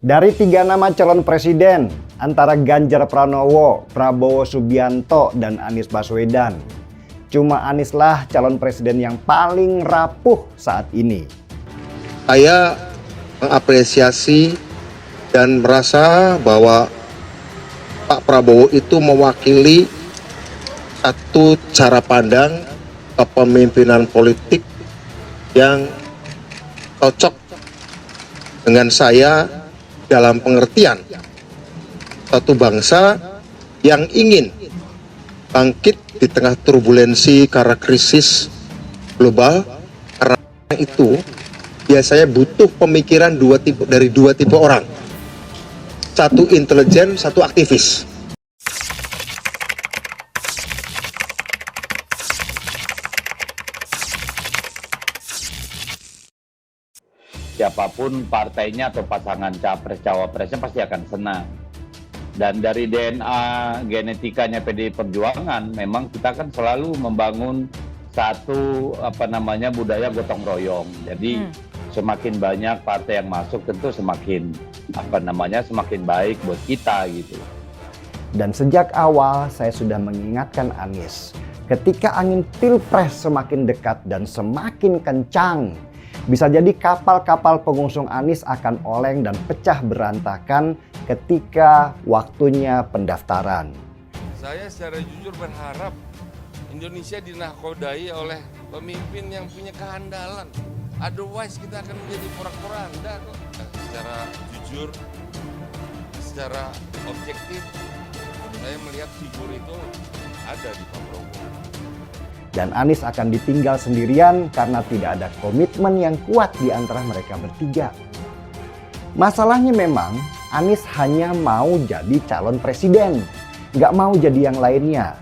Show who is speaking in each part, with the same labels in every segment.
Speaker 1: Dari 3 nama calon presiden antara Ganjar Pranowo, Prabowo Subianto, dan Anies Baswedan, cuma Anieslah calon presiden yang paling rapuh saat ini.
Speaker 2: Saya mengapresiasi dan merasa bahwa Pak Prabowo itu mewakili satu cara pandang kepemimpinan politik yang cocok dengan saya dalam pengertian satu bangsa yang ingin bangkit di tengah turbulensi karena krisis global. Karena itu biasanya butuh pemikiran dari dua tipe orang, satu intelijen, satu aktivis.
Speaker 3: Siapapun partainya atau pasangan capres-cawapresnya pasti akan senang. Dan dari DNA genetikanya PDI Perjuangan, memang kita kan selalu membangun satu budaya gotong royong. Jadi semakin banyak partai yang masuk tentu semakin semakin baik buat kita gitu.
Speaker 1: Dan sejak awal saya sudah mengingatkan Anies, ketika angin pilpres semakin dekat dan semakin kencang, bisa jadi kapal-kapal pengusung Anies akan oleng dan pecah berantakan ketika waktunya pendaftaran.
Speaker 4: Saya secara jujur berharap Indonesia dinahkodai oleh pemimpin yang punya kehandalan. Otherwise kita akan menjadi porak-poranda kok. Secara jujur, secara objektif, saya melihat figur itu ada di Pak Prabowo.
Speaker 1: Dan Anies akan ditinggal sendirian karena tidak ada komitmen yang kuat di antara mereka bertiga. Masalahnya memang Anies hanya mau jadi calon presiden, nggak mau jadi yang lainnya.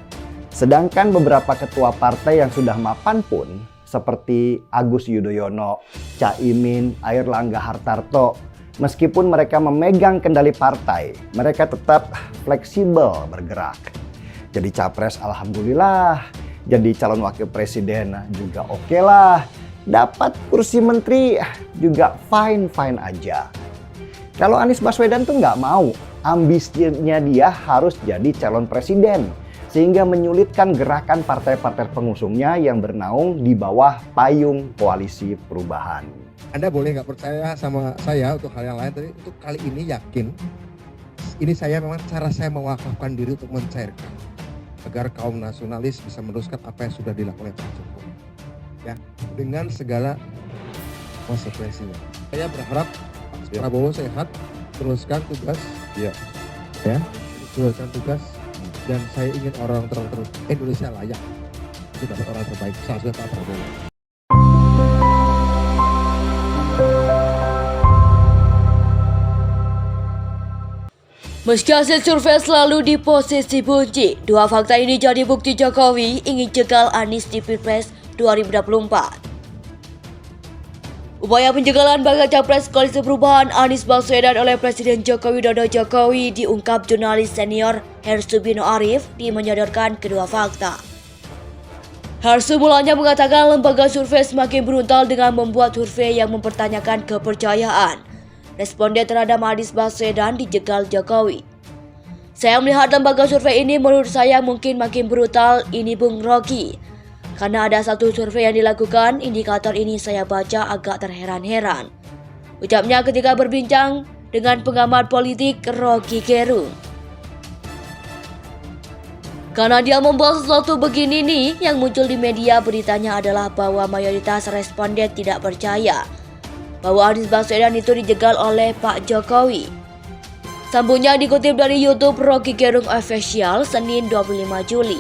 Speaker 1: Sedangkan beberapa ketua partai yang sudah mapan pun seperti Agus Yudhoyono, Caimin, Airlangga Hartarto, meskipun mereka memegang kendali partai, mereka tetap fleksibel bergerak. Jadi capres alhamdulillah, jadi calon wakil presiden juga oke lah, dapat kursi menteri juga fine-fine aja. Kalau Anies Baswedan tuh nggak mau, ambisinya dia harus jadi calon presiden, sehingga menyulitkan gerakan partai-partai pengusungnya yang bernaung di bawah payung koalisi perubahan.
Speaker 5: Anda boleh nggak percaya sama saya untuk hal yang lain, tapi untuk kali ini yakin, ini saya memang cara saya mewakafkan diri untuk mencairkan agar kaum nasionalis bisa meneruskan apa yang sudah dilakukan oleh Pak Jokowi, ya, dengan segala konsekuensinya. Saya berharap Pak Prabowo sehat, teruskan tugas, teruskan tugas, dan saya ingin orang terus Indonesia layak untuk dapat orang terbaik, salah satunya Pak Prabowo.
Speaker 6: Meski hasil survei selalu di posisi bunyi, dua fakta ini jadi bukti Jokowi ingin jegal Anies di Pilpres 2024. Upaya penjegalan bakal capres koalisi perubahan Anies Baswedan oleh Presiden Joko Widodo diungkap jurnalis senior Hersu Bino Arif menyodorkan kedua fakta. Hersu mulanya mengatakan lembaga survei semakin brutal dengan membuat survei yang mempertanyakan kepercayaan responden terhadap Anies Baswedan dijegal Jokowi. Saya melihat lembaga survei ini menurut saya mungkin makin brutal ini Bung Rocky. Karena ada satu survei yang dilakukan, indikator ini saya baca agak terheran-heran. Ucapnya ketika berbincang dengan pengamat politik Rocky Gerung. Karena dia membuat sesuatu begini nih, yang muncul di media beritanya adalah bahwa mayoritas responden tidak percaya bahwa Anies Baswedan itu dijegal oleh Pak Jokowi. Sambungnya dikutip dari YouTube Rocky Gerung Official Senin 25 Juli.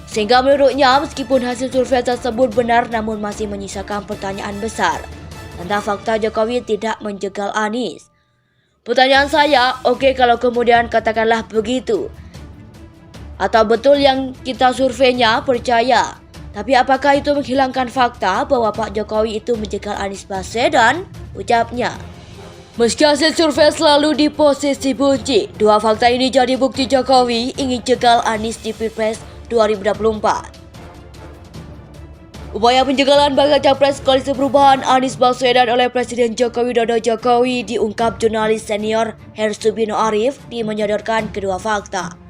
Speaker 6: Sehingga menurutnya meskipun hasil survei tersebut benar namun masih menyisakan pertanyaan besar tentang fakta Jokowi tidak menjegal Anies. Pertanyaan saya, oke, kalau kemudian katakanlah begitu, atau betul yang kita surveinya percaya, tapi apakah itu menghilangkan fakta bahwa Pak Jokowi itu menjegal Anies Baswedan? Ucapnya. Meski hasil survei selalu di posisi bunyi, dua fakta ini jadi bukti Jokowi ingin jegal Anies di Pilpres 2024. Upaya penjagalan bakal capres Koalisi Perubahan Anies Baswedan oleh Presiden Joko Widodo diungkap jurnalis senior Hersubino Arif di menyodorkan kedua fakta.